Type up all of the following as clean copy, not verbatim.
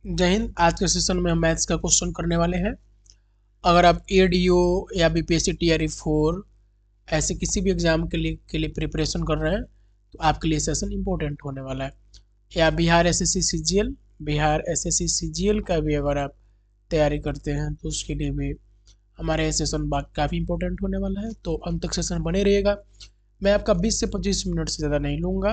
जय हिंद। आज के सेशन में हम मैथ्स का क्वेश्चन करने वाले हैं। अगर आप एडीओ या बीपीएससी टीआरई 4 ऐसे किसी भी एग्जाम के लिए प्रिपरेशन कर रहे हैं तो आपके लिए सेशन इम्पोर्टेंट होने वाला है। या Bihar SSC CGL, Bihar SSC CGL का भी अगर आप तैयारी करते हैं तो उसके लिए भी हमारे ये सेशन काफ़ी इंपॉर्टेंट होने वाला है। तो अंत तक सेशन बने रहेगा। मैं आपका 20 से 25 मिनट से ज़्यादा नहीं लूँगा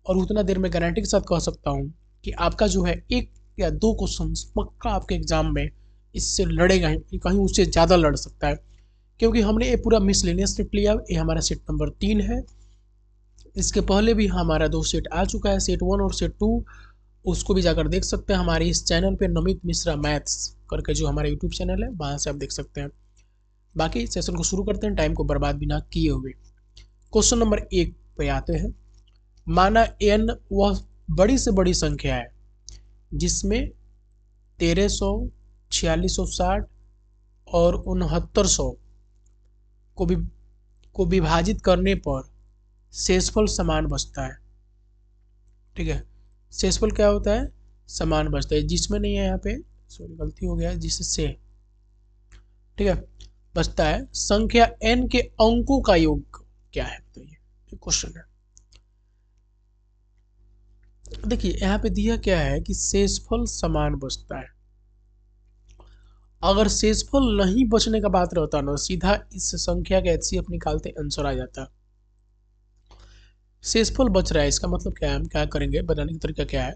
और उतना देर में गारंटी के साथ कह सकता हूँ कि आपका जो है 1 या 2 क्वेश्चन पक्का आपके एग्जाम में इससे लड़ेगा ही, कहीं उससे ज़्यादा लड़ सकता है। क्योंकि हमने ये पूरा मिसलेनियस सेट लिया। ये हमारा सेट नंबर 3 है। इसके पहले भी हमारा 2 सेट आ चुका है, सेट 1 और सेट 2। उसको भी जाकर देख सकते हैं हमारे इस चैनल पे, नमित मिश्रा मैथ्स करके जो हमारा यूट्यूब चैनल है, वहाँ से आप देख सकते हैं। बाकी सेशन को शुरू करते हैं टाइम को बर्बाद बिना किए हुए। क्वेश्चन नंबर 1 पे आते हैं। माना n वह बड़ी से बड़ी संख्या है जिसमें 1300, 4660 और 6900 को विभाजित करने पर शेषफल समान बचता है। ठीक है, शेषफल क्या होता है? समान बचता है। जिसमें नहीं है यहाँ पे, सॉरी गलती हो गया, जिससे ठीक है बचता है। संख्या n के अंकों का योग क्या है बताइए, क्वेश्चन है। देखिए यहाँ पे दिया क्या है कि शेषफल समान बचता है। अगर शेषफल नहीं बचने का बात रहता ना, सीधा इस संख्या का एचसीएफ निकालते आंसर आ जाता। शेषफल बच रहा है, इसका मतलब क्या है? हम क्या करेंगे, बनाने का तरीका क्या है,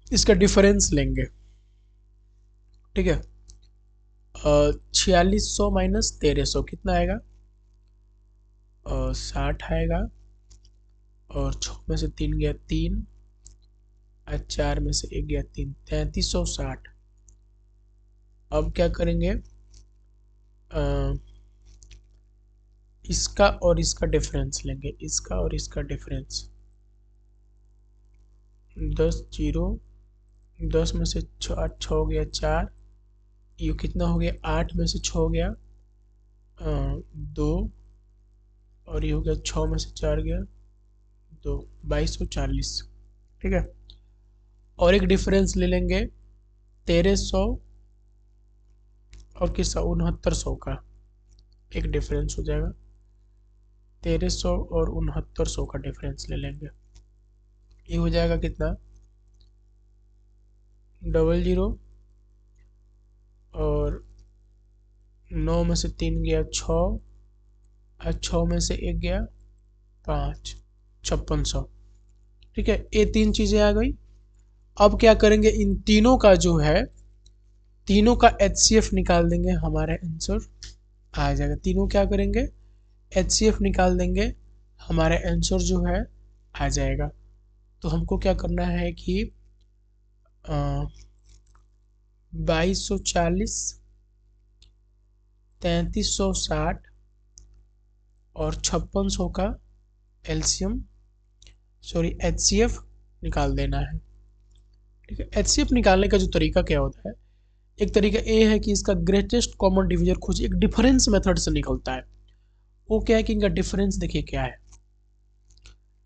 इसका डिफरेंस लेंगे। ठीक है, 4600 माइनस 1300 कितना आएगा? 60 आएगा। और 6 में से 3 गया 3, 4 में से 1 गया 3, 3360। अब क्या करेंगे, इसका और इसका डिफरेंस लेंगे, इसका और इसका डिफरेंस। 10 जीरो, 10 में से 6 हो गया 4, ये कितना हो गया? 8 में से 6 हो गया 2, और ये हो गया 6 में से 4 गया 2, 2240। ठीक है, और एक डिफरेंस ले लेंगे 1300 और किसका? 6900 का एक डिफरेंस हो जाएगा। 1300 और 6900 का डिफरेंस ले लेंगे, ये हो जाएगा कितना? 00, और 9 में से 3 गया 6, और 6 में से 1 गया 5, 5600। ठीक है, ये 3 चीज़ें आ गई। अब क्या करेंगे, इन तीनों का जो है, तीनों का एचसीएफ निकाल देंगे, हमारा आंसर आ जाएगा। तीनों क्या करेंगे, एचसीएफ निकाल देंगे, हमारा आंसर जो है आ जाएगा। तो हमको क्या करना है कि 2240, 3360 और 5600 का एलसीएम, सॉरी एचसीएफ निकाल देना है। ठीक है, एचसीएफ निकालने का जो तरीका क्या होता है, एक तरीका ये है कि इसका ग्रेटेस्ट कॉमन डिवीजर खोजिए। एक डिफरेंस मेथड से निकलता है। वो क्या है कि इनका डिफरेंस देखिए क्या है।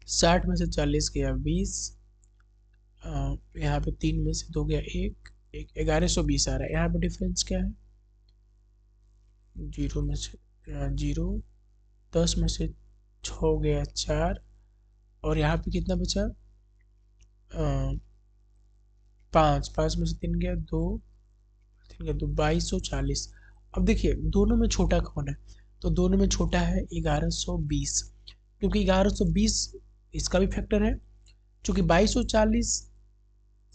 60 में से 40 गया 20, यहाँ पे 3 में से 2 गया 1, 1120 आ रहा है। यहाँ पे डिफरेंस क्या है? 0 में से 0, 10 में से 6 गया 4, और यहाँ पे कितना बचा? 5 में से 3 गया 2, 3 गया 2, 2240। अब देखिए दोनों में छोटा कौन है, तो दोनों में छोटा है 1120, क्योंकि 1120 इसका भी फैक्टर है। चूँकि 2240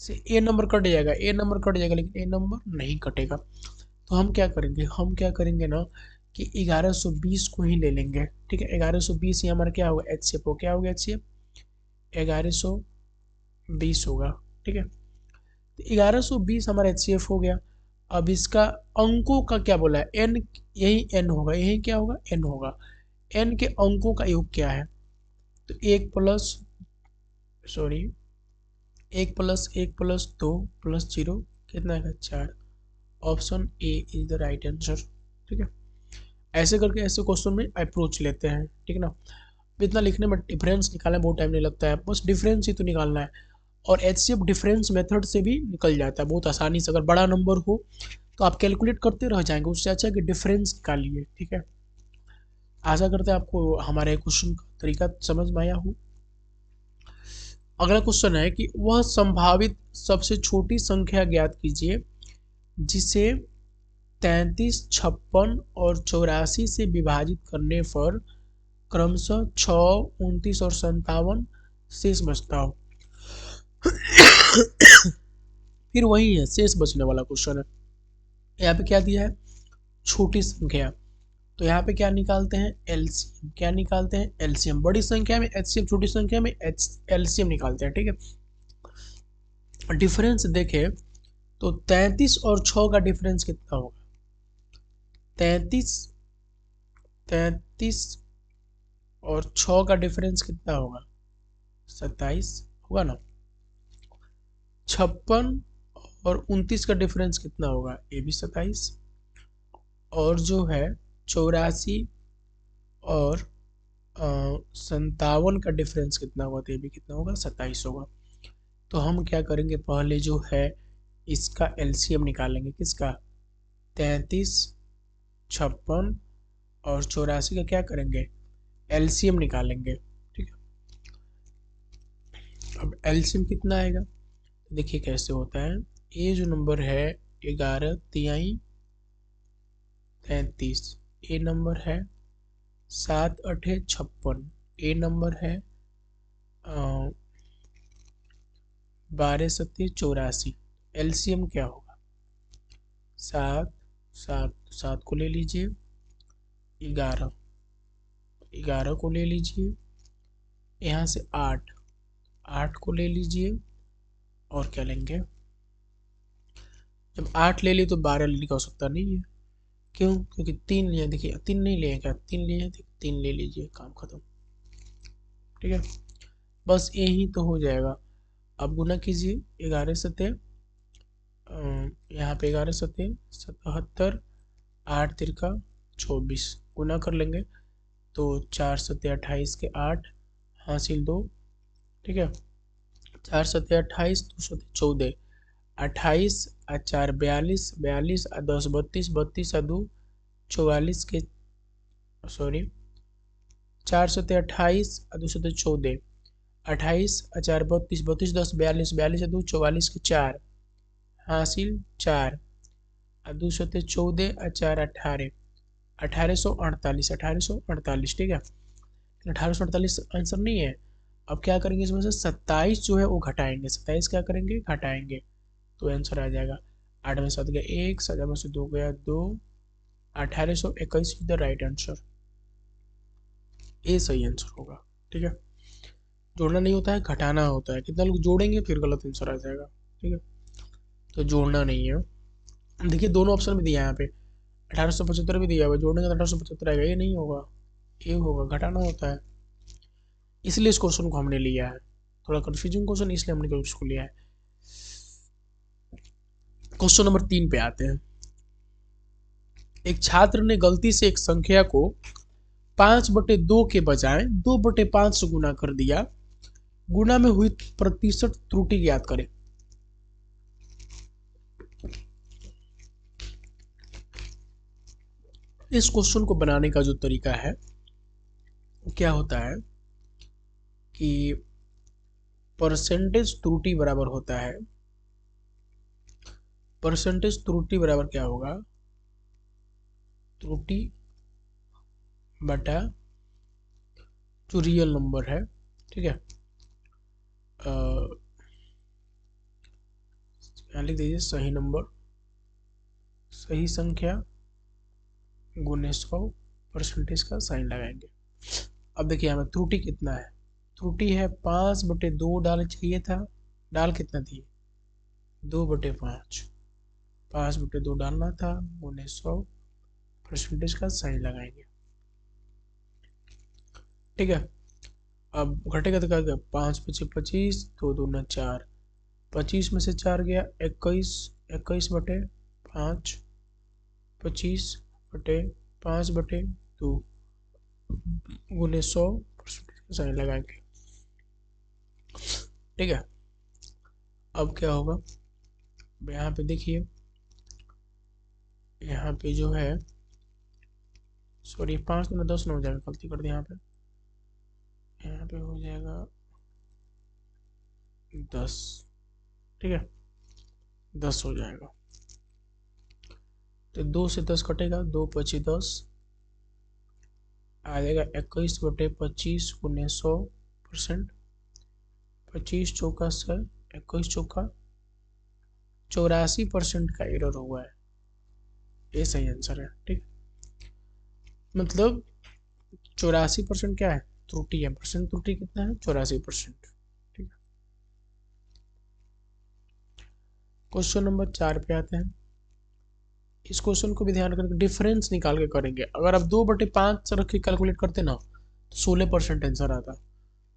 से ए नंबर कट जाएगा, ए नंबर कट जाएगा, लेकिन ए नंबर नहीं कटेगा। तो हम क्या करेंगे ना कि 1120 को ही ले लेंगे। ठीक है, 1120 ही हमारा क्या होगा? एचसीएफ हो, क्या होगा एचसीएफ? 1120 होगा। ठीक है, तो 1120 हमारा एचसीएफ हो गया। अब इसका अंकों का क्या बोला है? एन, यही एन होगा, यही क्या होगा? एन होगा। एन के अंकों का योग क्या है? तो 1 प्लस 2 प्लस 0 कितना है? 4। Option A is the right answer. ठीक है, ऐसे करके ऐसे क्वेश्चन में अप्रोच लेते हैं। ठीक है ना, इतना लिखने में डिफरेंस निकालने में बहुत टाइम नहीं लगता है, बस डिफरेंस ही तो निकालना है। और एचसीएफ डिफरेंस मेथड से भी निकल जाता है बहुत आसानी से। अगर बड़ा नंबर हो तो आप कैलकुलेट करते रह जाएंगे, उससे अच्छा कि डिफरेंस निकालिए। ठीक है, आशा करते हैं आपको हमारे क्वेश्चन का तरीका समझ में आया हो। अगला क्वेश्चन है कि वह संभावित सबसे छोटी संख्या ज्ञात कीजिए जिसे 33, 56 और 84 से विभाजित करने पर क्रमशः 6, 29 और 57 शेष बचता हो। फिर वही है, शेष बचने वाला क्वेश्चन है। यहाँ पे क्या दिया है, छोटी संख्या, तो यहाँ पे क्या निकालते हैं, एलसीएम। क्या निकालते हैं, एलसीएम। बड़ी संख्या में एचसीएम, छोटी संख्या में एलसीएम निकालते हैं। ठीक है, डिफरेंस देखें तो 33 और 6 का डिफरेंस कितना होगा, 33 और 6 का डिफरेंस कितना होगा, 27 होगा ना। 56 और 29 का डिफरेंस कितना होगा, ये भी 27। और जो है 84 और 57 का डिफरेंस कितना होगा, तो ये भी कितना होगा, 27 होगा। तो हम क्या करेंगे, पहले जो है इसका एलसीएम निकालेंगे, किसका, 33, 56 और 84 का क्या करेंगे, एलसीएम निकालेंगे। ठीक है, अब एलसीएम कितना आएगा, देखिए कैसे होता है। ये जो नंबर है 11 तिहाई 33, ये नंबर है 7 8 56, ये नंबर है 12 7 84। एलसीएम क्या होगा, 7 7 7 को ले लीजिए, 11 11 को ले लीजिए, यहाँ से 8 8 को ले लीजिए, और क्या लेंगे, जब 8 ले ली तो 12 लेने का हो सकता नहीं है, क्यों, क्योंकि 3 लिए, देखिए 3 नहीं लिए क्या, 3 लिए, 3 ले लीजिए, काम खत्म। ठीक है, बस यही तो हो जाएगा। अब गुना कीजिए, 11 सते यहाँ पे 11 सते 77, 8 तिरका 24, गुना कर लेंगे तो 4 सते 28 के 8 हासिल 2। ठीक है, 4 सते 28, 2 सते 14, 28 और 4 42, 42 और 10 32, 32 और 2 44 के, सॉरी 4 सते 28 और 2 सते 14, 28 और 4 32, 32 10 42, 42 और 2 44 के 4 हासिल 4 और 2 सते 14 और 4 18, 1848, 1848। ठीक है, 1848 आंसर नहीं है। अब क्या करेंगे, इसमें से 27 जो है वो घटाएंगे, 27 क्या करेंगे, घटाएंगे, तो आंसर आ जाएगा 8 में 7 गया 1, 7 में से 2 गया 2, 1821 इज द राइट आंसर, ये सही आंसर होगा। ठीक है, जोड़ना नहीं होता है, घटाना होता है। कितना लोग जोड़ेंगे फिर गलत आंसर आ जाएगा। ठीक है, तो जोड़ना नहीं है। देखिए दोनों ऑप्शन भी दिया है यहाँ पे, 1875 भी दिया हुआ है, जोड़ने का 1875 आएगा, ये नहीं होगा, ये होगा, घटाना होता है। इसलिए इस क्वेश्चन को हमने लिया है, थोड़ा कंफ्यूजिंग क्वेश्चन, इसलिए हमने इसको लिया है। क्वेश्चन नंबर 3 पे आते हैं। एक छात्र ने गलती से एक संख्या को 5/2 के बजाय 2/5 से गुना कर दिया, गुना में हुई प्रतिशत त्रुटि ज्ञात करें। इस क्वेश्चन को बनाने का जो तरीका है वो क्या होता है कि परसेंटेज त्रुटि बराबर होता है, परसेंटेज त्रुटि बराबर क्या होगा, त्रुटि बटा जो रियल नंबर है। ठीक है, यहाँ लिख दीजिए सही नंबर, सही संख्या गुने 100, परसेंटेज का साइन लगाएंगे। अब देखिए हमें त्रुटि कितना है, त्रुटि है 5/2 डाल चाहिए था, डाल कितना दिए 2/5, 5/2 डालना था, गुने 100, परसेंटेज का साइन लगाएंगे। ठीक है, अब घटेगा तो क्या गया, 5 × 5 = 25, 2 दूना 4, 25 में से 4 गया 21, 21/5, 25/5/2 गुने 100, परसेंटेज का साइन लगाएंगे। ठीक है, अब क्या होगा, यहाँ पे देखिए, यहाँ पे जो है, सॉरी 5 में 10 न हो जाएगा, गलती कर दी यहाँ पे हो जाएगा 10, ठीक है 10 हो जाएगा। तो 2 से 10 कटेगा, 2 पची 10 आ जाएगा 21/25 गुने 100%, 25 चौका 100, 21 चौका 84% का एरर हुआ है, ये सही आंसर है। ठीक, मतलब 84% क्या है, त्रुटि है। परसेंट त्रुटि कितना है, 84%। ठीक है, क्वेश्चन नंबर 4 पे आते हैं। इस क्वेश्चन को भी ध्यान करके डिफरेंस निकाल के करेंगे। अगर आप 2/5 रख के कैलकुलेट करते ना तो 16% आंसर आता,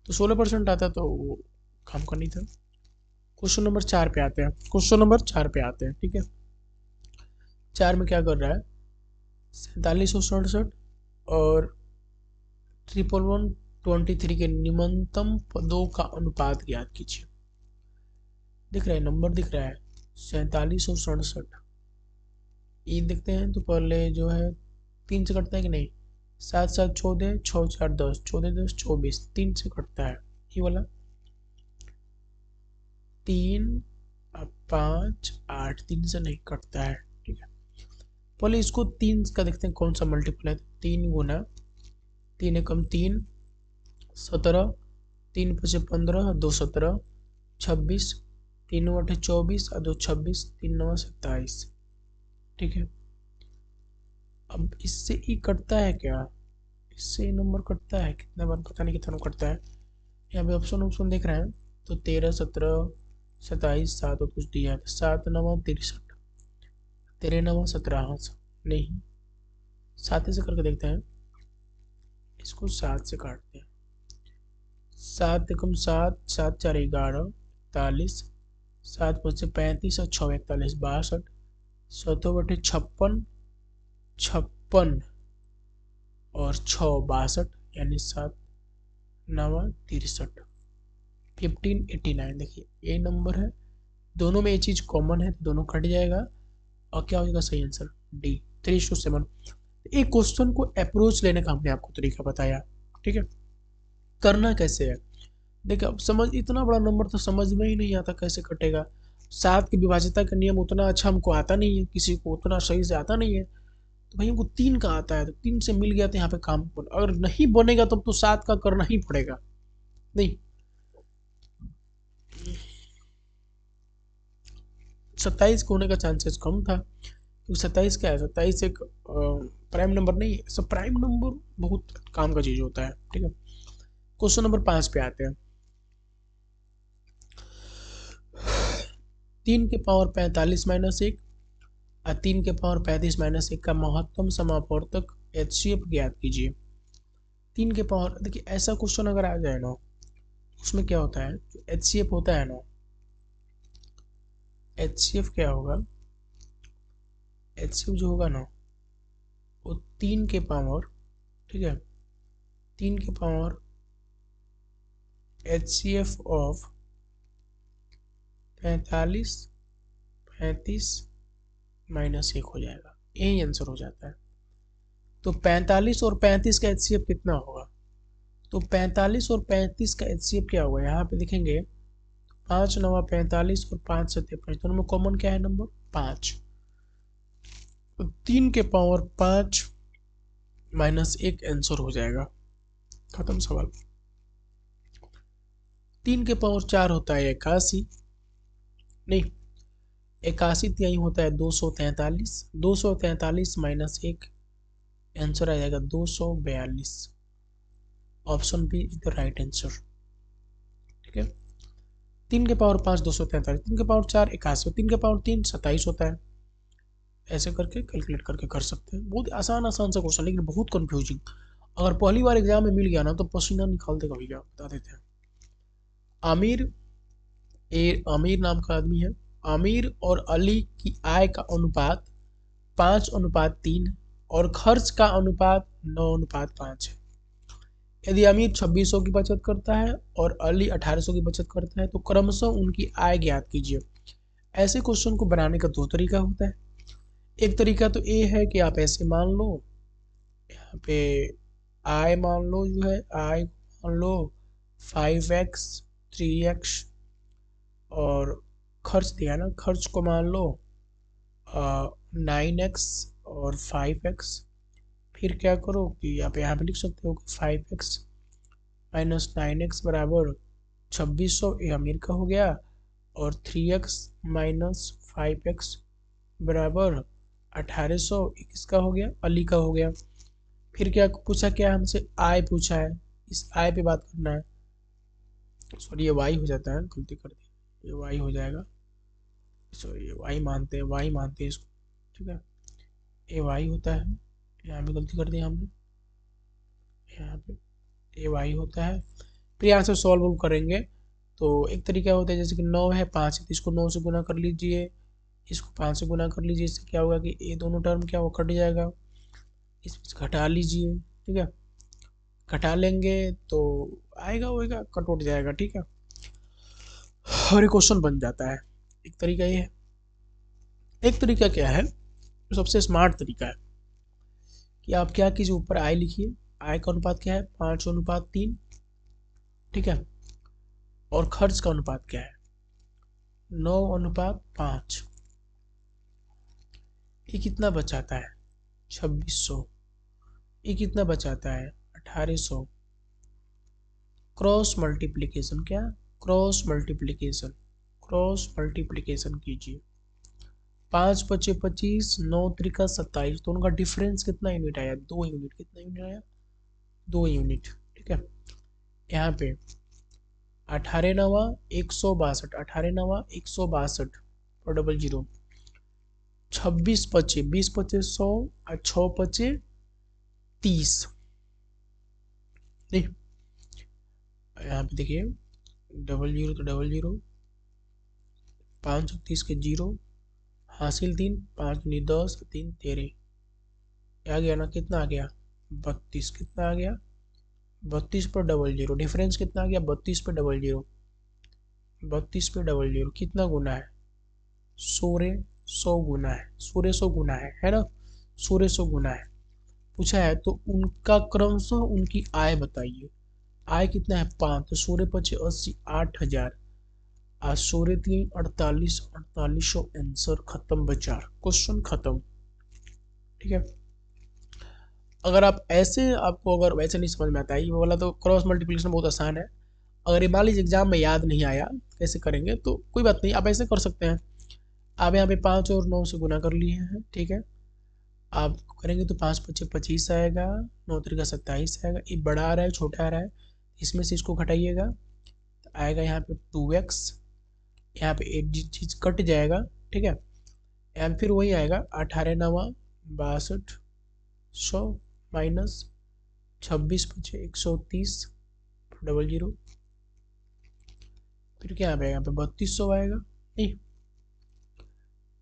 तो 16% आता तो वो काम का नहीं था। क्वेश्चन नंबर 4 पे आते हैं, क्वेश्चन नंबर 4 पे आते हैं। ठीक है, 4 में क्या कर रहा है, 4767 और 1123 के निम्नतम पदों का अनुपात ज्ञात कीजिए। दिख रहा है, नंबर दिख रहा है 4767, ये देखते हैं तो पहले जो है 3 से कटता है कि नहीं, 7 7 14, 6 4 10, 14 10 24, 3 से कटता है ये वाला, 3 5 8, 3 से नहीं कटता है। ठीक है, पहले इसको 3 का देखते हैं कौन सा मल्टीपल है। 3 गुना 3 एकम 3, 17, 3 पचे 15, 2 17, 26, 3 8 24 और 2 26, 3 9 27। ठीक है, अब इससे ही कटता है क्या, इससे ही नंबर कटता है, कितना बार पता नहीं कितना कटता है। यहाँ पे ऑप्शन ऑप्शन देख रहे हैं तो 13 17 27 7 और कुछ दिया है, 7 9 63, 13 9 17, नहीं 7 से करके देखते हैं, इसको 7 से काटते हैं। 7 एकम 7, 7 4 11, 41, 7 5 35 और 6 41 62, 7/56 56 और 6 62, यानी 7 9 63, 1589। देखिए ये नंबर है, दोनों में ये चीज़ कॉमन है, दोनों कट जाएगा और क्या हो जाएगा सही आंसर डी 3:7। एक क्वेश्चन को अप्रोच लेने का हमने आपको तरीका बताया। ठीक है, करना कैसे है, देखिए अब समझ, इतना बड़ा नंबर तो समझ में ही नहीं आता कैसे कटेगा। 7 की विभाज्यता का नियम उतना अच्छा हमको आता नहीं है, किसी को उतना सही से आता नहीं है, तो भाई हमको 3 का आता है, तो 3 से मिल गया तो यहाँ पे काम, अगर नहीं बनेगा तब तो 7 का करना ही पड़ेगा। नहीं 27 होने का चांसेस कम था, क्योंकि 27 क्या है, 27 एक प्राइम नंबर नहीं है, सब प्राइम नंबर बहुत काम का चीज होता है। ठीक है, क्वेश्चन नंबर 5 पे आते हैं। 3 के पावर 45 - 1 और 3 के पावर 35 - 1 का महत्तम समापवर्तक HCF ज्ञात कीजिए। 3 के पावर, देखिए ऐसा क्वेश्चन अगर आ जाए ना, उसमें क्या होता है, जो HCF होता है ना, HCF क्या होगा, HCF जो होगा ना वो 3 के पावर, ठीक है 3 के पावर HCF ऑफ 45 35 - 1 हो जाएगा, यही आंसर हो जाता है। तो 45 और 35 का HCF कितना होगा, तो 45 और 35 का HCF क्या होगा, यहाँ पे देखेंगे 5 9 45 और 5 7 5, दोनों में कॉमन क्या है नंबर 5, तो 3 के पावर 5 - 1 आंसर हो जाएगा, खत्म सवाल। 3 के पावर 4 होता है 81, नहीं 81 यही होता है 243, 243 - 1 आंसर आ जाएगा 242। Option B is the right answer. ठीक है, 3 के पावर 5 243, 3 के पावर 4 81, 3 के पावर 3 27 होता है, ऐसे करके कैलकुलेट करके कर सकते हैं। बहुत आसान आसान सा क्वेश्चन, लेकिन बहुत कंफ्यूजिंग। अगर पहली बार एग्जाम में मिल गया ना तो पसीना निकाल देगा भैया, बता देते हैं। आमिर नाम का आदमी है, आमिर और अली की आय का अनुपात 5:3 और खर्च का अनुपात 9:5 है। यदि अमीर 2600 की बचत करता है और अली 1800 की बचत करता है तो क्रमशः उनकी आय ज्ञात कीजिए। ऐसे क्वेश्चन को बनाने का दो तरीका होता है। एक तरीका तो ये है कि आप ऐसे मान लो, यहाँ पे आय मान लो, जो है आय मान लो 5x 3x, और खर्च दिया ना, खर्च को मान लो 9x और 5x। फिर क्या करो कि आप यहाँ पे लिख सकते हो कि 5x माइनस 9x बराबर 2600, ये अमीर का हो गया, और 3x माइनस 5x बराबर 1800, किसका हो गया, अली का हो गया। फिर क्या पूछा, क्या हमसे आय पूछा है, इस आय पे बात करना है। सॉरी ये वाई हो जाता है, गलती कर दी, ये वाई हो जाएगा। सॉरी ये वाई मानते हैं, वाई मानते हैं इसको, ठीक है, ये वाई होता है, यहाँ पे गलती कर दी हमने, यहाँ पे ये वाई होता है। फिर यहाँ से सॉल्व करेंगे तो एक तरीका होता है, जैसे कि 9 है 5 है तो इसको 9 से गुना कर लीजिए, इसको 5 से गुना कर लीजिए, इससे क्या होगा कि ये दोनों टर्म क्या वो कट जाएगा, इसमें घटा लीजिए, ठीक है, घटा लेंगे तो आएगा होएगा, कट उठ जाएगा, ठीक है, और ये क्वेश्चन बन जाता है। एक तरीका ये है। एक तरीका क्या है, सबसे स्मार्ट तरीका है कि आप क्या कीजिए, ऊपर आय लिखिए, आय का अनुपात क्या है 5:3, ठीक है, और खर्च का अनुपात क्या है 9:5। ये कितना बचाता है 2600, ये कितना बचाता है 1800। क्रॉस मल्टीप्लिकेशन, क्या क्रॉस मल्टीप्लिकेशन, क्रॉस मल्टीप्लिकेशन कीजिए, 5 बचे 25, 9 त्रिका 27, तो उनका डिफरेंस कितना यूनिट आया 2 यूनिट, कितना यूनिट आया 2 यूनिट, ठीक है। यहाँ पे 18 नवा 162, 18 नवा 162 और डबल जीरो, 26 बचे 20 बचे 100 और 6 बचे 30, नहीं यहाँ पे देखिए डबल जीरो तो डबल जीरो, 530 के जीरो, हासिल 3, 5 दूनी 10, 3 13, आ गया ना, कितना आ गया 32, कितना आ गया 32 पर डबल जीरो, डिफरेंस कितना आ गया 32 पे डबल जीरो, 32 पे डबल जीरो कितना गुना है 100 गुना है, 100 गुना है ना, 100 गुना है। पूछा है तो उनका क्रमशः उनकी आय बताइए, आय कितना है 5, तो 16×5 = 80, 8000, आज 16×3 = 48, 4800, आंसर खत्म बचा, क्वेश्चन खत्म, ठीक है। अगर आप ऐसे, आपको अगर वैसे नहीं समझ में आता है ये वाला, तो क्रॉस मल्टीप्लिकेशन बहुत आसान है। अगर ये मान लीजिए एग्जाम में याद नहीं आया कैसे करेंगे तो कोई बात नहीं, आप ऐसे कर सकते हैं। आप यहाँ पे 5 और 9 से गुना कर लिए हैं, ठीक है, आप करेंगे तो 5×5 = 25 आएगा, 9 त्रिका 27 आएगा, ये बड़ा आ रहा है छोटा आ रहा है, इसमें से इसको घटाइएगा तो आएगा यहाँ पे 2x, यहाँ पे एक चीज कट जाएगा, ठीक है, यहाँ फिर वही आएगा 18 नवा 62, 100 माइनस 26 बचे 130 डबल जीरो, फिर क्या आएगा यहाँ पे 3200 आएगा, नहीं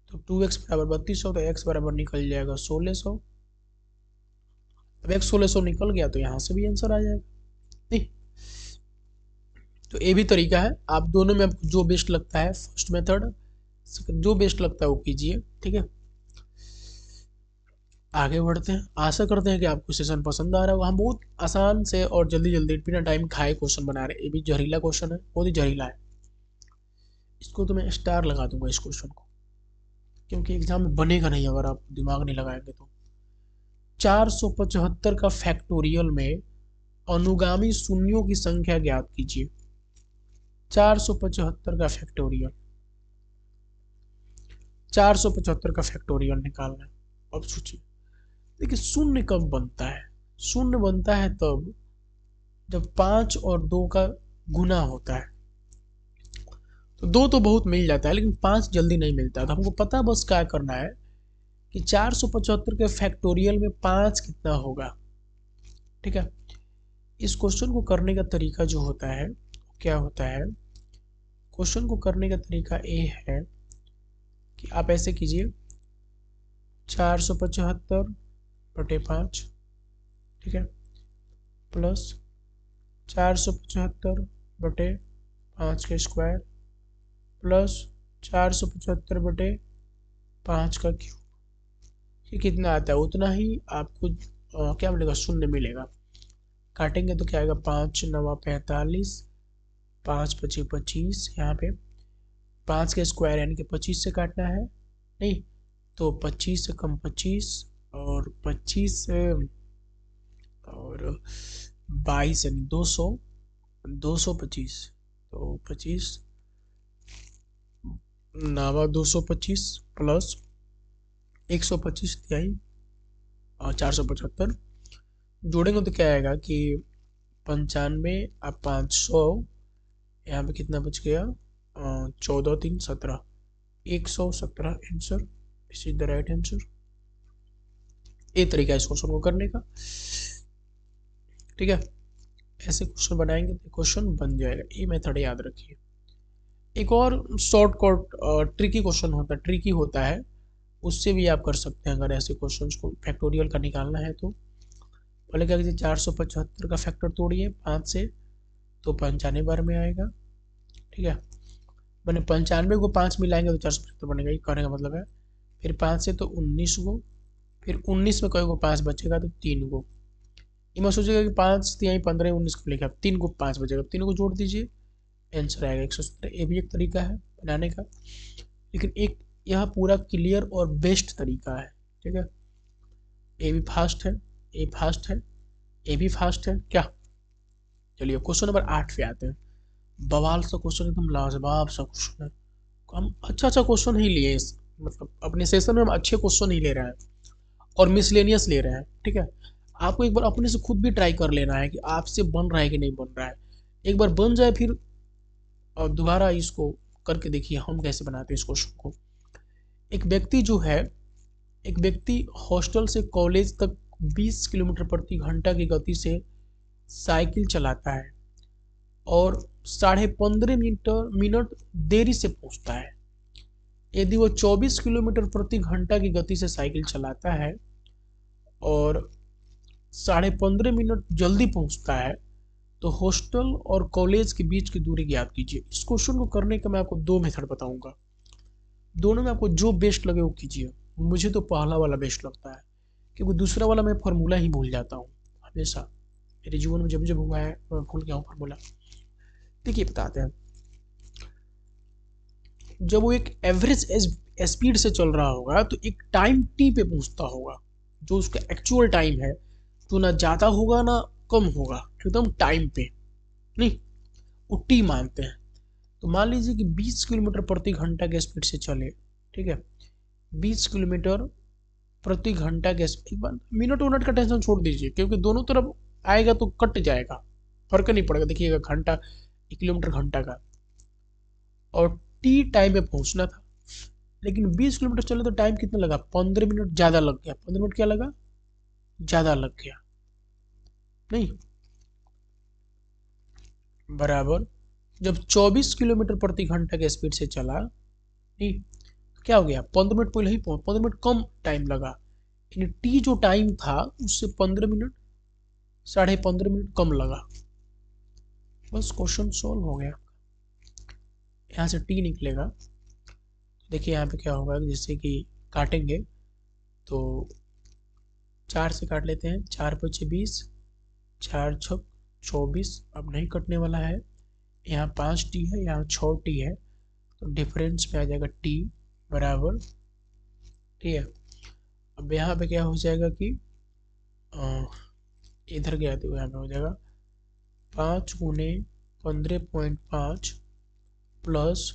तो 2x बराबर 3200, तो x बराबर निकल जाएगा 1600। अब x 1600 निकल गया तो यहाँ से भी आंसर आ जाएगा, नहीं तो ये भी तरीका है। आप दोनों में आपको जो बेस्ट लगता है, फर्स्ट मेथड जो बेस्ट लगता है वो कीजिए, ठीक है। आगे बढ़ते हैं, आशा करते हैं कि आपको सेशन पसंद आ रहा होगा। हम बहुत आसान से और जल्दी जल्दी बिना टाइम खाए क्वेश्चन बना रहे हैं, ये भी जहरीला क्वेश्चन है, बहुत ही जहरीला है, इसको तो मैं स्टार लगा दूंगा इस क्वेश्चन को, क्योंकि एग्जाम में बनेगा नहीं अगर आप दिमाग नहीं लगाएंगे तो। 475 का फैक्टोरियल में अनुगामी शून्यों की संख्या ज्ञात कीजिए। 475 का फैक्टोरियल, 475 का फैक्टोरियल निकालना है। अब सोचिए, देखिए शून्य कब बनता है, शून्य बनता है तब जब 5 और 2 का गुना होता है, तो 2 तो बहुत मिल जाता है लेकिन 5 जल्दी नहीं मिलता, तो हमको पता बस क्या करना है कि 475 के फैक्टोरियल में 5 कितना होगा, ठीक है। इस क्वेश्चन को करने का तरीका जो होता है क्या होता है, क्वेश्चन को करने का तरीका ये है कि आप ऐसे कीजिए 475/5, ठीक है, प्लस 475 बटे 5 का स्क्वायर प्लस 475 बटे 5 का क्यूब। ये कितना आता है उतना ही आपको क्या मिलेगा, शून्य मिलेगा। काटेंगे तो क्या आएगा, 5 9 45, 5 5 25। यहाँ पे 5 का स्क्वायर यानी कि 25 से काटना है, नहीं तो 25 से कम 25 और 25 से और 22 यानी 200, 225 तो 25 9 225 प्लस 125 तिहाई और 475 जोड़ेंगे तो क्या आएगा कि 95 अब 500, यहाँ पे कितना बच गया, 14 3 17, 117 answer. This is the right answer. ये तरीका है इस क्वेश्चन को करने का, ठीक है। ऐसे क्वेश्चन बनाएंगे तो क्वेश्चन बन जाएगा, ये मेथड याद रखिए। एक और शॉर्टकट ट्रिकी क्वेश्चन होता है, ट्रिकी होता है, उससे भी आप कर सकते हैं। अगर ऐसे क्वेश्चंस को फैक्टोरियल का निकालना है तो पहले क्या कीजिए, 475 का फैक्टर तोड़िए 5 से तो 95 बार में आएगा, ठीक है। मैंने 95 को 5 मिलाएंगे तो 475 बनेगा, ये करने का मतलब है। फिर 5 से तो 19 को, फिर 19 में कोई को 5 बचेगा तो 3 को, इमें सोचेगा कि 5 3 15 19 को लिखा, 3 को 5 बचेगा, तीनों को जोड़ दीजिए, आंसर आएगा 117। ये भी एक तरीका है बनाने का, लेकिन एक यह पूरा क्लियर और बेस्ट तरीका है, ठीक है। ये भी फास्ट है, ये फास्ट है, ये भी फास्ट है क्या। चलिए क्वेश्चन नंबर 8 पे आते हैं। बवाल सा क्वेश्चन, एकदम लाजवाब सा क्वेश्चन है। हम अच्छा क्वेश्चन ही लिए, मतलब अपने सेशन में हम अच्छे क्वेश्चन ही ले रहे हैं और मिसलेनियस ले रहे हैं, ठीक है। आपको एक बार अपने से खुद भी ट्राई कर लेना है कि आपसे बन रहा है कि नहीं बन रहा है। एक बार बन जाए फिर दोबारा इसको करके देखिए हम कैसे बनाते हैं इस क्वेश्चन को। एक व्यक्ति जो है, एक व्यक्ति हॉस्टल से कॉलेज तक 20 किलोमीटर प्रति घंटा की गति से साइकिल चलाता है और 15.5 मिनट देरी से पहुंचता है। यदि वो 24 किलोमीटर प्रति घंटा की गति से साइकिल चलाता है और 15.5 मिनट जल्दी पहुंचता है तो हॉस्टल और कॉलेज के बीच की दूरी ज्ञात कीजिए। इस क्वेश्चन को करने का मैं आपको 2 मेथड बताऊंगा, दोनों में आपको जो बेस्ट लगे वो कीजिए। मुझे तो पहला वाला बेस्ट लगता है, क्योंकि दूसरा वाला मैं फार्मूला ही भूल जाता हूँ हमेशा। मेरे जीवन में जब जब हुआ है मैं भूल गया हूँ फार्मूला। देखिए बताते हैं, जब वो एक एवरेज स्पीड से चल रहा होगा तो एक टाइम टी पे पहुंचता होगा, जो उसका एक्चुअल टाइम है, तो ना ज़्यादा होगा ना कम होगा, एकदम टाइम पे, नहीं वो टी मानते हैं। तो मान लीजिए कि 20 किलोमीटर प्रति घंटा के स्पीड से चले, ठीक है, 20 किलोमीटर प्रति घंटा के, एक बार मिनट उनट का टेंशन छोड़ दीजिए, क्योंकि दोनों तरफ आएगा तो कट जाएगा, फर्क नहीं पड़ेगा। देखिएगा घंटा, 1 किलोमीटर घंटा का, और टी टाइम पे पहुंचना था, लेकिन 20 किलोमीटर चले तो टाइम कितना लगा, 15 मिनट ज़्यादा लग गया। 15 मिनट क्या लगा, ज़्यादा लग गया, नहीं बराबर। जब 24 किलोमीटर प्रति घंटा के स्पीड से चला, नहीं तो क्या हो गया, 15 मिनट पहले ही पहुंच, 15 मिनट कम टाइम लगा, यानी टी जो टाइम था उससे 15 मिनट 15.5 मिनट कम लगा। बस क्वेश्चन सॉल्व हो गया। यहाँ से टी निकलेगा, देखिए यहाँ पे क्या होगा, जैसे कि काटेंगे तो 4 से काट लेते हैं, 4 5 20, 4 6 24, अब नहीं कटने वाला है। यहाँ 5 टी है, यहाँ 6 टी है, तो डिफरेंस में आ जाएगा टी बराबर, ठीक है। अब यहाँ पे क्या हो जाएगा कि इधर गया तो यहाँ पे हो जाएगा 5 गुने 15.5 प्लस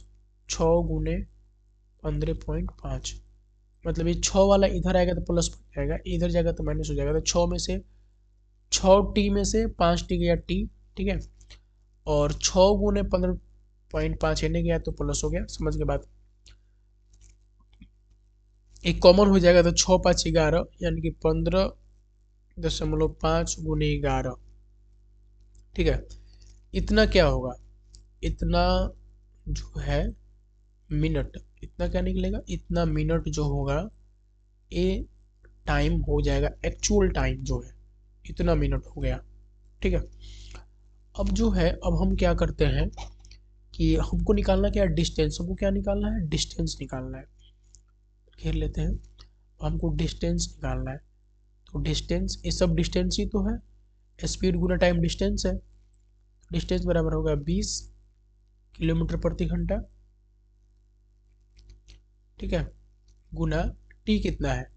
6 गुने 15.5, मतलब ये 6 वाला इधर आएगा तो प्लस बन जाएगा, इधर जाएगा तो माइनस हो जाएगा। तो 6 में से 6 टी में से 5 टी गया टी, ठीक है, और 6 गुने 15.5 एने गया तो प्लस हो गया, समझ के बाद एक कॉमन हो जाएगा, तो 6 5 11 यानी कि 15.5 गुने 11, ठीक है। इतना क्या होगा, इतना जो है मिनट, इतना क्या निकलेगा, इतना मिनट जो होगा ये टाइम हो जाएगा, एक्चुअल टाइम जो है इतना मिनट हो गया, ठीक है। अब जो है, अब हम क्या करते हैं कि हमको निकालना क्या है, डिस्टेंस। हमको क्या निकालना है, डिस्टेंस निकालना है। घेर लेते हैं, हमको डिस्टेंस निकालना है। तो डिस्टेंस, ये सब डिस्टेंस ही तो है, स्पीड गुना टाइम डिस्टेंस है। डिस्टेंस बराबर होगा 20 किलोमीटर प्रति घंटा, ठीक है, गुना टी कितना है,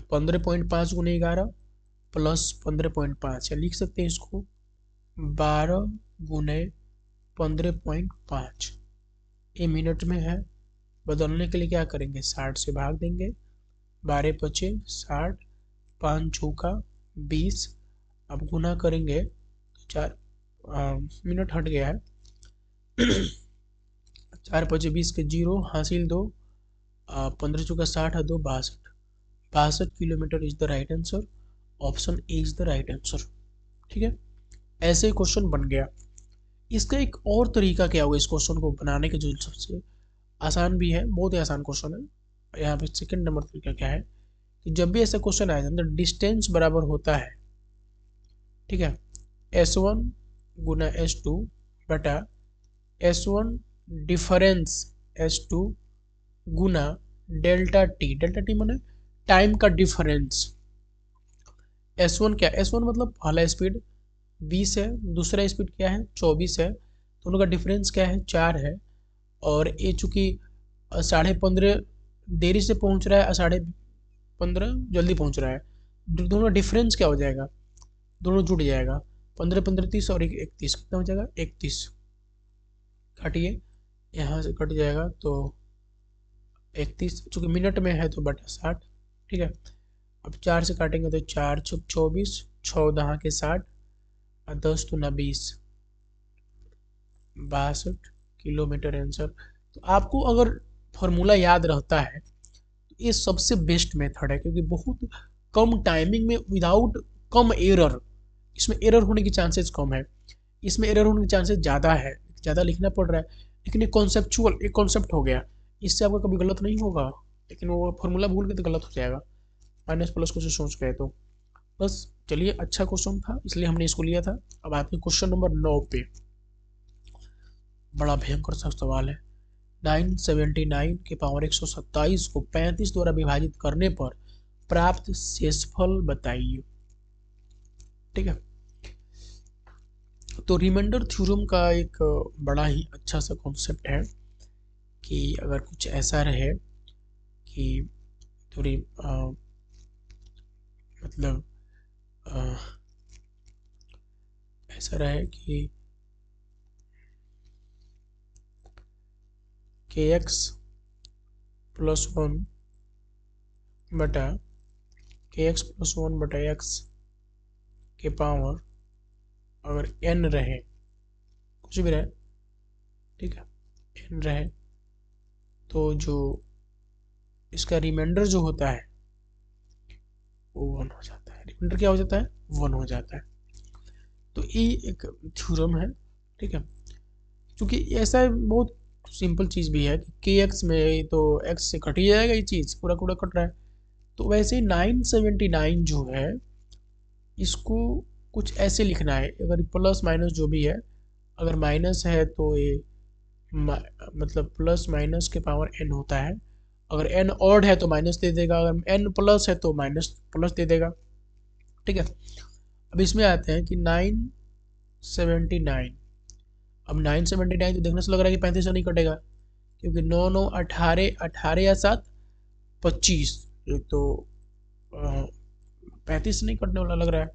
15.5 गुना 11 प्लस 15.5, या लिख सकते हैं इसको 12 गुने 15.5। ये मिनट में है, बदलने के लिए क्या करेंगे, 60 से भाग देंगे, 12 पचे 60, 5 चौका 20, अब गुना करेंगे तो 4 मिनट हट गया है 4 पचे 20 के 0 हासिल 2, 15 चौका 60 2 62, 62 kilometre is the right answer. Option A is the right answer. ठीक है, ऐसे क्वेश्चन बन गया। इसका एक और तरीका क्या होगा इस क्वेश्चन को बनाने के, जो सबसे आसान भी है, बहुत ही आसान क्वेश्चन है। यहाँ पे सेकंड नंबर तरीका क्या है कि जब भी ऐसा क्वेश्चन आएगा तो डिस्टेंस बराबर होता है, ठीक है, S1 गुना S2 बटा S1 डिफरेंस S2 गुना डेल्टा टी। डेल्टा टी माने टाइम का डिफरेंस। S1 क्या, S1 मतलब पहला स्पीड 20 है, दूसरा स्पीड क्या है 24 है, दोनों का डिफरेंस क्या है 4 है, और ये चूंकि 15:30 देरी से पहुंच रहा है, 15:30 जल्दी पहुंच रहा है, दोनों डिफरेंस क्या हो जाएगा, दोनों जुड़ जाएगा, 15 15 30 और 31 कितना हो जाएगा 31। काटिए, यहाँ से कट जाएगा तो 31, चूँकि मिनट में है तो बटा 60, ठीक है। अब 4 से काटेंगे तो 4 छुक 24, 6 दहा के 60 और 10 दूना 20, 62 किलोमीटर आंसर। तो आपको अगर फॉर्मूला याद रहता है तो ये सबसे बेस्ट मेथड है, क्योंकि बहुत कम टाइमिंग में विदाउट कम एरर, इसमें एरर होने की चांसेस कम है, इसमें एरर होने के चांसेस ज़्यादा है, ज़्यादा लिखना पड़ रहा है, लेकिन ये कॉन्सेप्चुअल एक कॉन्सेप्ट हो गया, इससे आपका कभी गलत नहीं होगा। लेकिन वो फॉर्मूला भूल के तो गलत हो जाएगा, माइनस प्लस कुछ सोच गए तो। बस चलिए, अच्छा क्वेश्चन था इसलिए हमने इसको लिया था। अब आपके क्वेश्चन नंबर 9 पे बड़ा भयंकर सा सवाल है। 979 के पावर 127 को 35 द्वारा विभाजित करने पर प्राप्त शेषफल बताइए। ठीक है, तो रिमाइंडर थ्योरम का एक बड़ा ही अच्छा सा कॉन्सेप्ट है कि अगर कुछ ऐसा रहे कि थोड़ी मतलब ऐसा रहे कि kx प्लस 1 बटा kx प्लस 1 बटा x के पावर अगर n रहे, कुछ भी रहे, ठीक है, n रहे, तो जो इसका रिमाइंडर जो होता है वो 1 हो जाता है। रिमाइंडर क्या हो जाता है, 1 हो जाता है। तो ये एक थ्योरम है, ठीक है। क्योंकि ऐसा बहुत सिंपल चीज़ भी है कि के एक्स में तो एक्स से कट ही जाएगा, ये चीज़ पूरा पूरा कट रहा है। तो वैसे 979 जो है इसको कुछ ऐसे लिखना है, अगर प्लस माइनस जो भी है, अगर माइनस है तो ये मतलब प्लस माइनस के पावर n होता है, अगर n ऑड है तो माइनस दे देगा, अगर n प्लस है तो माइनस प्लस दे देगा, ठीक है। अब इसमें आते हैं कि 979, अब 979 तो देखने से लग रहा है कि 35 से नहीं कटेगा, क्योंकि 9 9 18 18 या 7 25, तो 35 से नहीं कटने वाला लग रहा है।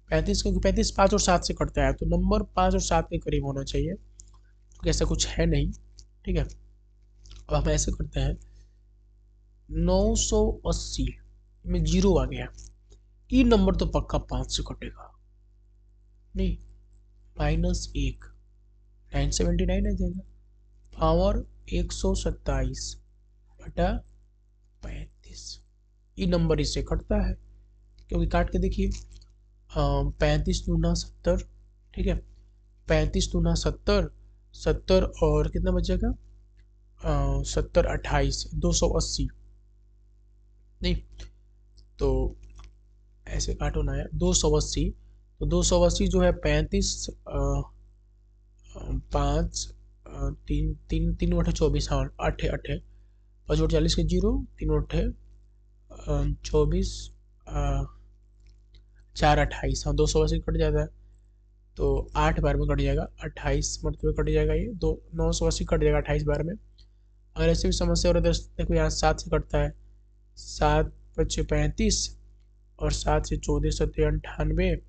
35, क्योंकि 35 5 और 7 से कटता है, तो नंबर 5 और 7 के करीब होना चाहिए, तो ऐसा कुछ है नहीं, ठीक है। अब हम ऐसे करते हैं, 980 में 0 आ गया, ये नंबर तो पक्का 5 से कटेगा नहीं, -1, 979 आ जाएगा, पावर 127 बटा 35, ये नंबर इससे कटता है, क्योंकि काट के देखिए 35 दूना 70, ठीक है, 35 दूना 70, 70 और कितना बचेगा 70 28 280, नहीं तो ऐसे काटो ना यार, 280 तो 280 जो है 35, 5, 3 3 3 बटे 24, हाँ 8 8 5 बटे 40 के 0, 3 बटे 24, 4 28, हाँ 280 कट जाता है तो 8 बार में कट जाएगा, 28 मरतबे कट जाएगा, ये 980 कट जाएगा 28 बार में। अगर ऐसी भी समस्या हो रही है देखो यहाँ 7 से कटता है, 7 5 35 और 7 से 14 7 98,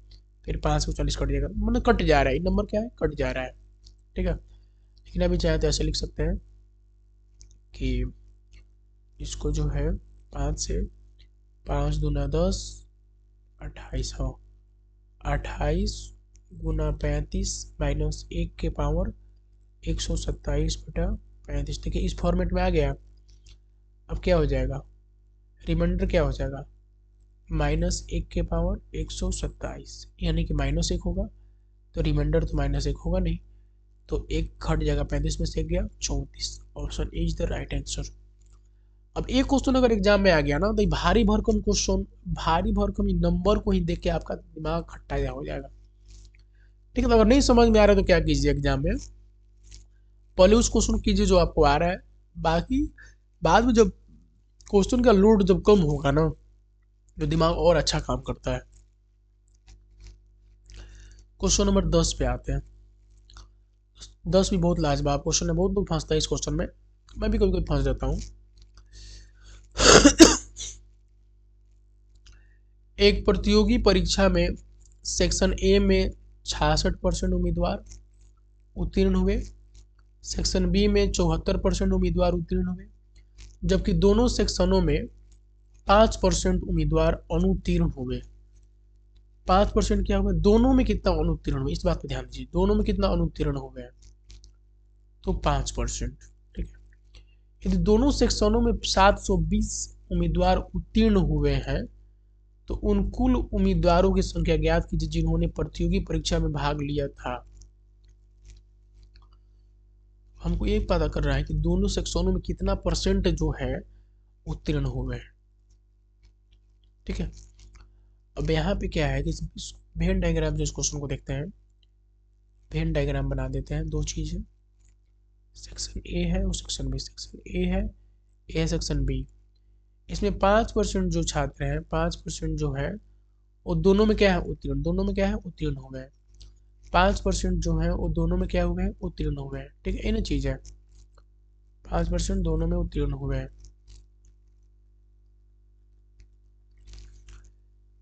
फिर 5 को 40 कट जाएगा, मतलब कट जा रहा है, नंबर क्या है कट जा रहा है, ठीक है। लेकिन अभी चाहे तो ऐसे लिख सकते हैं कि इसको जो है 5 से 5 दूना 10, 28, हाँ 28 गुना 35 माइनस 1 के पावर 127/35, देखिए इस फॉर्मेट में आ गया। अब क्या हो जाएगा, रिमाइंडर क्या हो जाएगा, -1 के पावर 127, यानी कि -1 होगा, तो रिमाइंडर तो -1 होगा नहीं, तो 1 घट जाएगा, 35 में से 1 गया 34, option A is the right answer. अब एक क्वेश्चन अगर एग्जाम में आ गया ना, तो भारी भरकम क्वेश्चन, भारी भरकम नंबर को ही देख के आपका दिमाग खट्टा हो जाएगा, ठीक है। तो अगर नहीं समझ में आ रहा है तो क्या कीजिए, एग्जाम में पहले उस क्वेश्चन कीजिए जो आपको आ रहा है, बाकी बाद में जब क्वेश्चन का लोड जब कम होगा ना, तो दिमाग और अच्छा काम करता है। क्वेश्चन नंबर 10 पे आते हैं। 10 भी बहुत लाजवाब क्वेश्चन है, बहुत लोग फंसता है इस क्वेश्चन में, मैं भी कभी कभी फंस जाता हूँ। एक प्रतियोगी परीक्षा में सेक्शन ए में 66% उम्मीदवार उत्तीर्ण हुए, सेक्शन बी में 74% उम्मीदवार उत्तीर्ण हुए, जबकि दोनों सेक्शनों में 5% उम्मीदवार अनुत्तीर्ण हुए। 5% क्या हुआ, दोनों में कितना अनुत्तीर्ण हुए, इस बात पर ध्यान दीजिए, दोनों में कितना अनुत्तीर्ण हो गया, तो 5%, ठीक है। यदि दोनों सेक्शनों में 720 उम्मीदवार उत्तीर्ण हुए हैं, तो उन कुल उम्मीदवारों की संख्या ज्ञात कीजिए जिन्होंने प्रतियोगी परीक्षा में भाग लिया था। हमको ये पता कर रहा है कि दोनों सेक्शनों में कितना परसेंट जो है उत्तीर्ण हुए हैं, ठीक है। अब यहाँ पे क्या है कि इस वेन डायग्राम जो इस क्वेश्चन को देखते हैं, वेन डायग्राम बना देते हैं, दो चीज है, सेक्शन ए है और सेक्शन बी, सेक्शन ए है सेक्शन बी। इसमें 5% जो छात्र हैं, 5% जो है वो दोनों में क्या है उत्तीर्ण, दोनों में क्या है उत्तीर्ण हो गए, 5% जो है वो दोनों में क्या हुए हैं उत्तीर्ण हो गए, ठीक है, ये ना चीज है, 5% दोनों में उत्तीर्ण हुए हैं,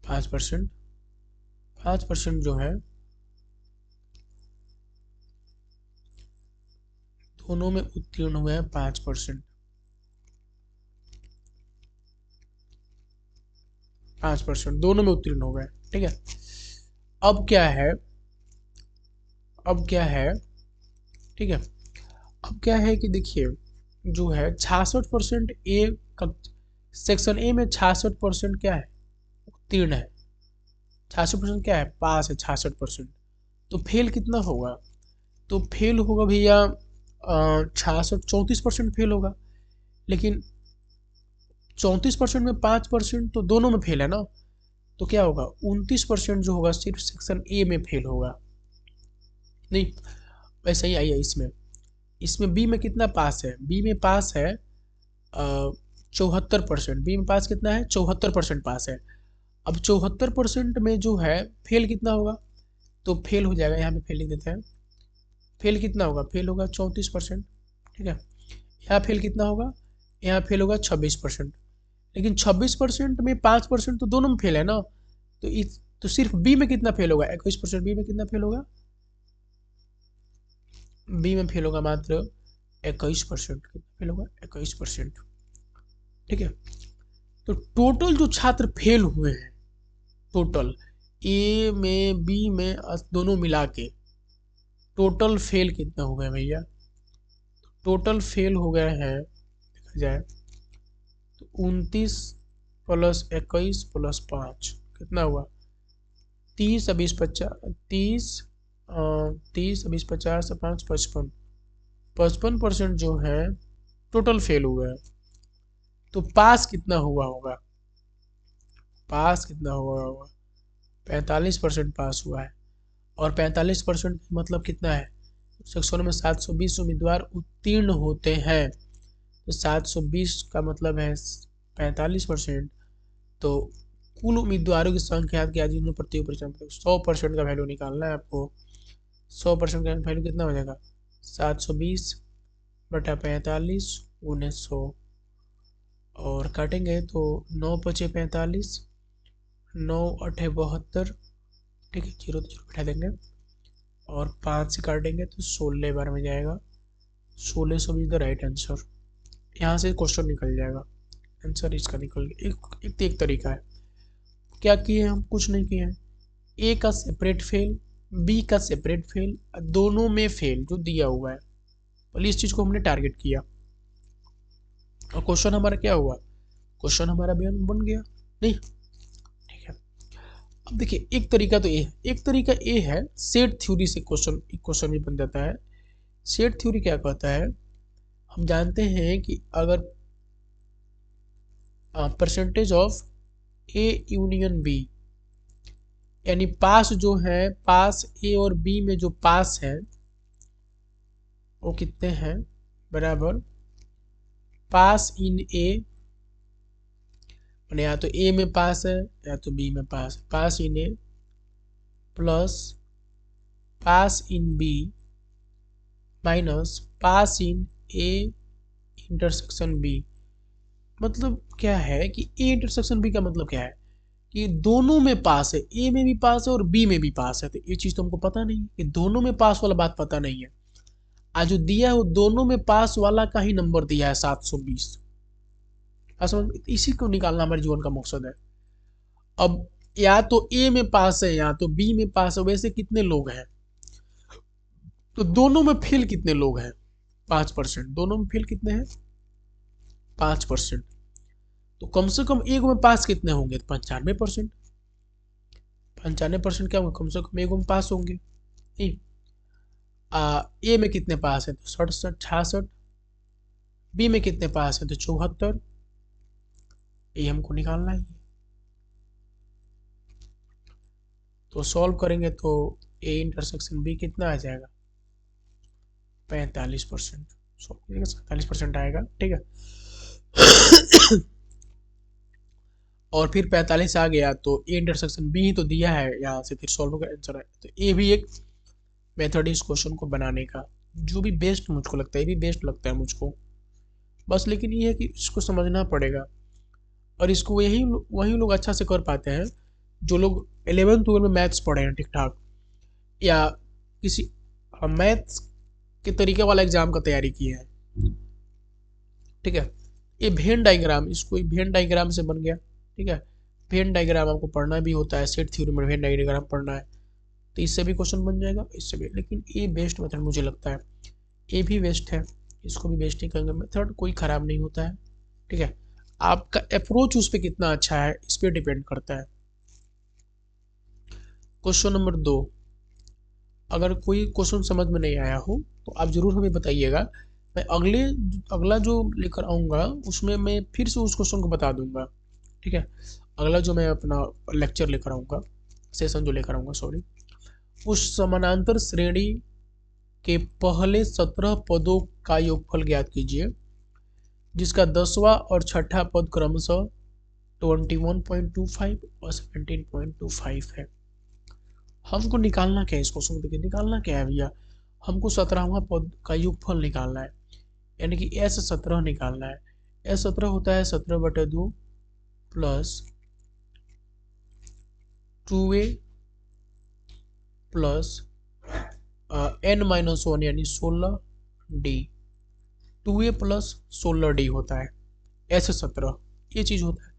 5% 5% जो है दोनों में उत्तीर्ण हुए हैं, 5% 5% दोनों में उत्तीर्ण हो गए, ठीक है। अब क्या है, अब क्या है, ठीक है, अब क्या है कि देखिए जो है 66% ए का, सेक्शन ए में 66% क्या है उत्तीर्ण है, 66% क्या है पास है, 66%, तो फेल कितना होगा, तो फेल होगा भैया 34% फेल होगा, लेकिन 34% में 5% तो दोनों में फेल है ना, तो क्या होगा 29% जो होगा सिर्फ सेक्शन ए में फेल होगा, नहीं वैसे ही आइए इसमें, इसमें बी में कितना पास है, बी में पास है 74%, बी में पास कितना है 74% पास है। अब 74% में जो है फेल कितना होगा, तो फेल हो जाएगा, यहाँ पे फेल लिख देते हैं, फेल कितना होगा, फेल होगा 34%, ठीक है। यहाँ फेल कितना होगा, यहाँ फेल होगा 26%, लेकिन 26% में 5% तो दोनों में फेल है ना, तो सिर्फ बी में कितना फेल होगा 21%, बी में कितना फेल होगा, बी में फेल होगा मात्र 21%, कितना फेल होगा 21%, ठीक है। तो टोटल जो छात्र फेल हुए हैं, टोटल ए में बी में दोनों मिला के टोटल फेल कितना हो गए भैया, टोटल फेल हो गए हैं देखा जाए तो 29 + 21 + 5 कितना हुआ 30 20 50 30 30 20 50 5 55, 55% जो है टोटल फेल हुआ है, तो पास कितना हुआ होगा, पास कितना हुआ होगा 45% पास हुआ है। और 45% मतलब कितना है, सेक्शन में 720 उम्मीदवार उत्तीर्ण होते हैं, तो 720 का मतलब है 45%। तो कुल उम्मीदवारों की संख्या क्या, जिन्होंने प्रत्येक परीक्षा में 100% का वैल्यू निकालना है आपको। 100% का वैल्यू कितना हो जाएगा, 720 बटा 45 गुने 100, और काटेंगे तो 9 पचे 45, 9 अठे 72, ठीक है, जीरो तो जीरो बैठा देंगे, और 5 से काटेंगे तो 16 बार में जाएगा, 1600 इज द राइट आंसर। यहाँ से क्वेश्चन निकल जाएगा, आंसर इसका निकल गया। एक तरीका है। क्या किए हम, कुछ नहीं किए हैं, ए का सेपरेट फेल, बी का सेपरेट फेल, दोनों में फेल जो दिया हुआ है, पहले इस चीज को हमने टारगेट किया और क्वेश्चन हमारा क्या हुआ, क्वेश्चन हमारा बन गया नहीं। ठीक है, अब देखिए एक तरीका तो ये है, एक तरीका ये है सेट थ्योरी से क्वेश्चन भी बन जाता है। सेट थ्योरी क्या कहता है, हम जानते हैं कि अगर percentage of A union B, यानी पास जो है, पास ए और बी में जो पास है वो कितने हैं, बराबर पास इन ए, या तो ए में पास है या तो बी में pass, pass in A plus pass in B minus pass in A intersection B. मतलब क्या है कि ए इंटरसेक्शन बी का मतलब क्या है कि दोनों में पास है, ए में भी पास है और बी में भी पास है। तो ये चीज तो हमको पता नहीं है कि दोनों में पास वाला बात पता नहीं है। आज जो दिया है वो दोनों में पास वाला का ही नंबर दिया है 720। इसी को निकालना हमारे जीवन का मकसद है। अब या तो ए में पास है या तो बी में पास है, वैसे कितने लोग हैं, तो दोनों में फेल कितने लोग हैं, 5%, दोनों में फेल कितने हैं 5%। तो कम से कम एक में पास कितने होंगे, 95%। 95% क्या होंगे, कम से कम एक में पास होंगे नहीं। ए में कितने पास है तो 67 66, बी में कितने पास है तो 74, ये हमको निकालना है। तो सॉल्व करेंगे तो ए इंटरसेक्शन बी कितना आ जाएगा, 45%, 47% आएगा, ठीक है। और फिर 45 आ गया तो ए इंटरसेक्शन बी ही तो दिया है, यहाँ से फिर सॉल्व का आंसर है। तो ये भी एक मेथड है इस क्वेश्चन को बनाने का, जो भी बेस्ट मुझको लगता है, ये भी बेस्ट लगता है मुझको बस। लेकिन ये है कि इसको समझना पड़ेगा, और इसको वही लोग अच्छा से कर पाते हैं जो लोग 11th-12 में मैथ्स पढ़े हैं ठीक ठाक, या किसी मैथ्स के तरीके वाला एग्जाम का तैयारी किए हैं। ठीक है, ये वेन डायग्राम, इसको वेन डायग्राम से बन गया। ठीक है, वेन डायग्राम आपको पढ़ना भी होता है, सेट थ्योरी में वेन डायग्राम पढ़ना है, तो इससे भी क्वेश्चन बन जाएगा, इससे भी। लेकिन ये बेस्ट मेथड मुझे लगता है, ये भी बेस्ट है, इसको भी बेस्ट ही कहेंगे। मेथड कोई ख़राब नहीं होता है, ठीक है, आपका अप्रोच उस पर कितना अच्छा है इस पर डिपेंड करता है। क्वेश्चन नंबर 2, अगर कोई क्वेश्चन समझ में नहीं आया हो तो आप ज़रूर हमें बताइएगा, मैं अगला जो लेकर आऊँगा उसमें मैं फिर से उस क्वेश्चन को बता दूंगा। ठीक है, अगला जो मैं अपना लेक्चर लेकर आऊँगा, सेशन जो लेकर आऊँगा, सॉरी, उस समानांतर श्रेणी के पहले 17 पदों का योगफल ज्ञात कीजिए, जिसका 10वां और छठा पद क्रमशः 21.25 और 17.25 है। हमको निकालना क्या है इस क्वेश्चन को, देखिए निकालना क्या है भैया, हमको 17वां पद का योगफल निकालना है, यानी कि S17 निकालना है। S17 होता है 17/2 प्लस 2a प्लस n-1 यानी 16d, 2a प्लस 16d होता है S17, ये चीज़ होता है।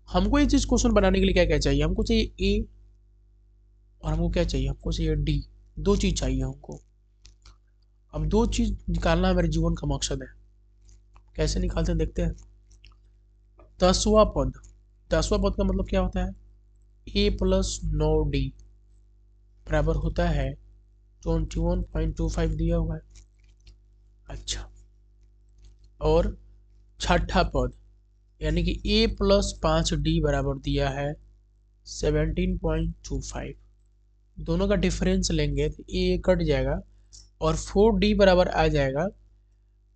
हमको ये चीज़ क्वेश्चन बनाने के लिए क्या क्या चाहिए, हमको चाहिए a और हमको क्या चाहिए, हमको चाहिए d, दो चीज़ चाहिए हमको। अब दो चीज़ निकालना हमारे जीवन का मकसद है, कैसे निकालते हैं देखते हैं। 10वां पद, 10वां पद का मतलब क्या होता है, a प्लस 9d बराबर होता है 21.25 दिया हुआ है। अच्छा, और छठा पद यानी कि a प्लस 5d बराबर दिया है 17.25, दोनों का डिफरेंस लेंगे तो ए कट जाएगा और 4D बराबर आ जाएगा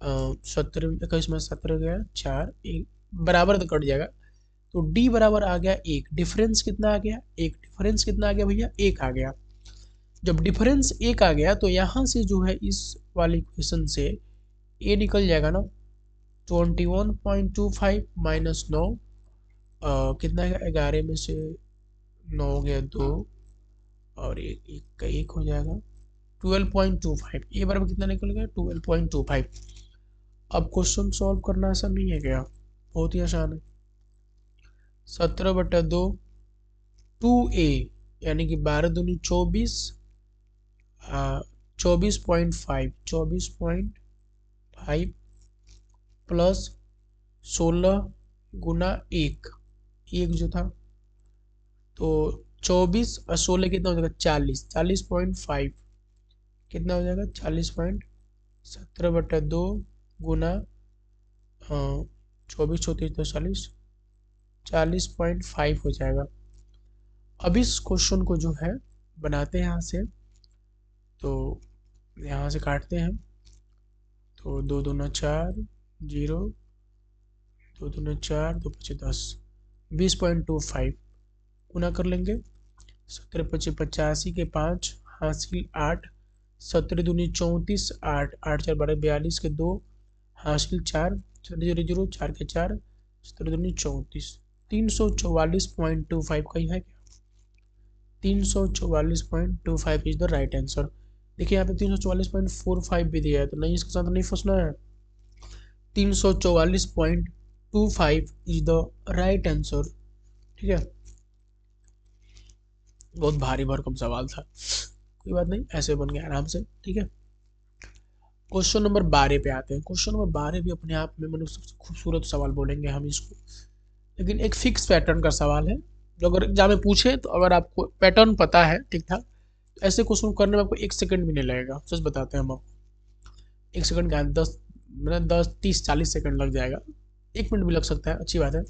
17 21 में 17 गया 4 एक बराबर तो कट जाएगा, तो डी बराबर आ गया 1। डिफरेंस कितना आ गया? 1। डिफरेंस कितना आ गया भैया? 1 आ गया। जब डिफरेंस 1 आ गया तो यहाँ से जो है इस वाली इक्वेशन से ए निकल जाएगा ना, 21.25 माइनस 9 कितना है? 11 में से 9 गया 2 और एक का 1 हो जाएगा 12.25। ए बराबर कितना निकल गया? 12.25। अब क्वेश्चन सॉल्व करना आसान नहीं है क्या? बहुत ही आसान है। 17/2 2a यानी कि 12 दूनी 24 24.5 प्लस 16 गुना 1 जो था तो 24 और 16 कितना हो जाएगा? 40.5 कितना हो जाएगा? 40.17/2 गुना 24 34 तो 40.5 हो जाएगा। अब इस क्वेश्चन को जो है बनाते हैं यहाँ से, तो यहाँ से काटते हैं तो 2 दूना 4 0 2 दूना 4 2 5 10 20.25 गुना कर लेंगे। 17 25 85 के 5 हासिल 8 17 दूनी 34 8 8 4 12 42 के 2 हासिल 4 0 0 0 4 के 4 17 दूनी 34 344.25 का ही है क्या? 344.25 इज द राइट आंसर। देखिए यहाँ पे 344.45 भी दिया है, तो नहीं, इसके साथ नहीं फंसना है। 344.25 इज द राइट आंसर। ठीक है, बहुत भारी भरकम सवाल था, कोई बात नहीं, ऐसे बन गया आराम से। ठीक है, क्वेश्चन नंबर 12 पे आते हैं। क्वेश्चन नंबर 12 भी अपने आप में मतलब सबसे खूबसूरत सवाल बोलेंगे हम इसको, लेकिन एक फिक्स पैटर्न का सवाल है जो अगर एग्जाम में पूछे तो अगर आपको पैटर्न पता है ठीक ठाक, तो ऐसे क्वेश्चन करने में आपको 1 सेकंड भी नहीं लगेगा। सच बताते हैं हम आपको, 1 सेकंड का 10 मतलब 10 30 40 सेकंड लग जाएगा, 1 मिनट भी लग सकता है, अच्छी बात है।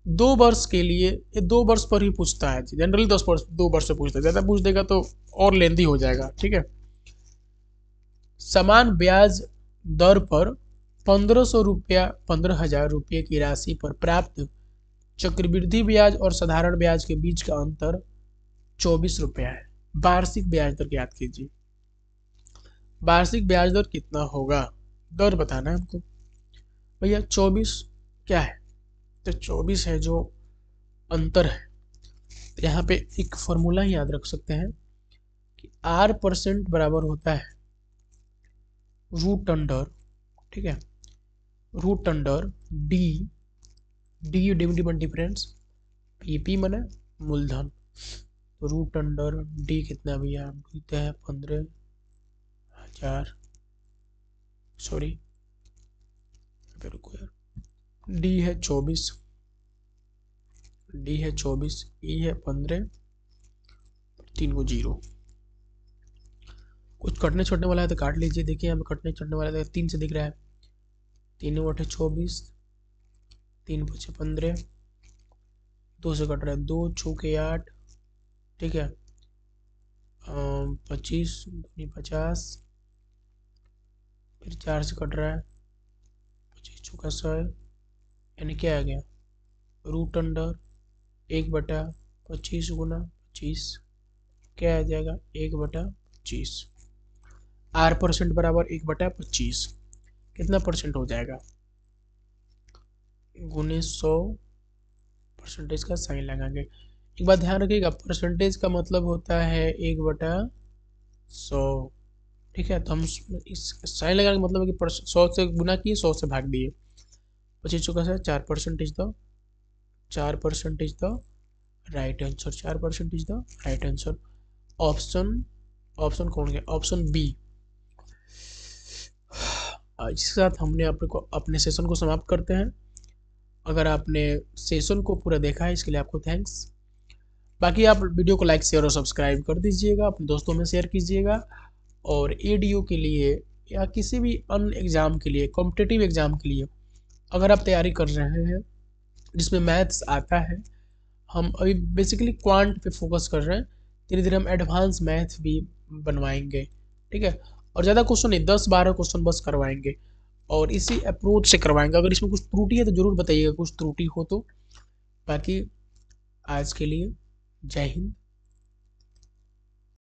2 वर्ष के लिए, ये 2 वर्ष पर ही पूछता है जनरली, 2 वर्ष से पूछता है, ज़्यादा पूछ देगा तो और लेंदी हो जाएगा। ठीक है, समान ब्याज दर पर 15,000 रुपये की राशि पर प्राप्त चक्रवृद्धि ब्याज और साधारण ब्याज के बीच का अंतर 24 रुपया है। वार्षिक ब्याज दर ज्ञात कीजिए। वार्षिक ब्याज दर कितना होगा? दर बताना है हमको भैया। 24 क्या है? तो 24 है जो अंतर है। तो यहाँ पे एक फॉर्मूला ही याद रख सकते हैं कि R% बराबर होता है रूट अंडर, ठीक है, root under D difference, PP मने मूलधन, तो रूट अंडर डी कितना भैया देते हैं? 15,000, सॉरी रुको यार, डी है 24, ई है 15, 3 को 0। कुछ कटने छोड़ने वाला है तो काट लीजिए। देखिए यहाँ पे कटने छोड़ने वाला है, 3 से दिख रहा है, 3 8 24, 3 5 15, 2 से कट रहा है, 2 6 के 8, ठीक है, 25 दूनी 50, फिर 4 से कट रहा है, 25 चौका 100, यानी क्या आ गया? रूट अंडर 1/25 गुना 25, क्या आ जाएगा? 1/25। R% बराबर 1/25, कितना परसेंट हो जाएगा? गुने 100, परसेंटेज का साइन लगाएंगे। एक बात ध्यान रखिएगा, परसेंटेज का मतलब होता है 1/100, ठीक है। तो हम इस साइन लगाने का मतलब है कि 100 से गुना किए, 100 से भाग दिए, 25 चौका से 4% the 4% the right answer, 4% the right answer. Option कौन गया? Option B. इसके साथ हमने अपने सेशन को समाप्त करते हैं। अगर आपने सेशन को पूरा देखा है इसके लिए आपको थैंक्स। बाकी आप वीडियो को लाइक शेयर और सब्सक्राइब कर दीजिएगा, अपने दोस्तों में शेयर कीजिएगा। और एडीओ के लिए या किसी भी अन्य एग्ज़ाम के लिए, कॉम्पिटिटिव एग्ज़ाम के लिए अगर आप तैयारी कर रहे हैं जिसमें मैथ्स आता है, हम अभी बेसिकली क्वांट पे फोकस कर रहे हैं, धीरे धीरे हम एडवांस मैथ भी बनवाएंगे, ठीक है। और ज़्यादा क्वेश्चन नहीं, 10-12 क्वेश्चन बस करवाएंगे और इसी अप्रोच से करवाएंगे। अगर इसमें कुछ त्रुटि है तो ज़रूर बताइएगा, कुछ त्रुटि हो तो। बाकी आज के लिए जय हिंद।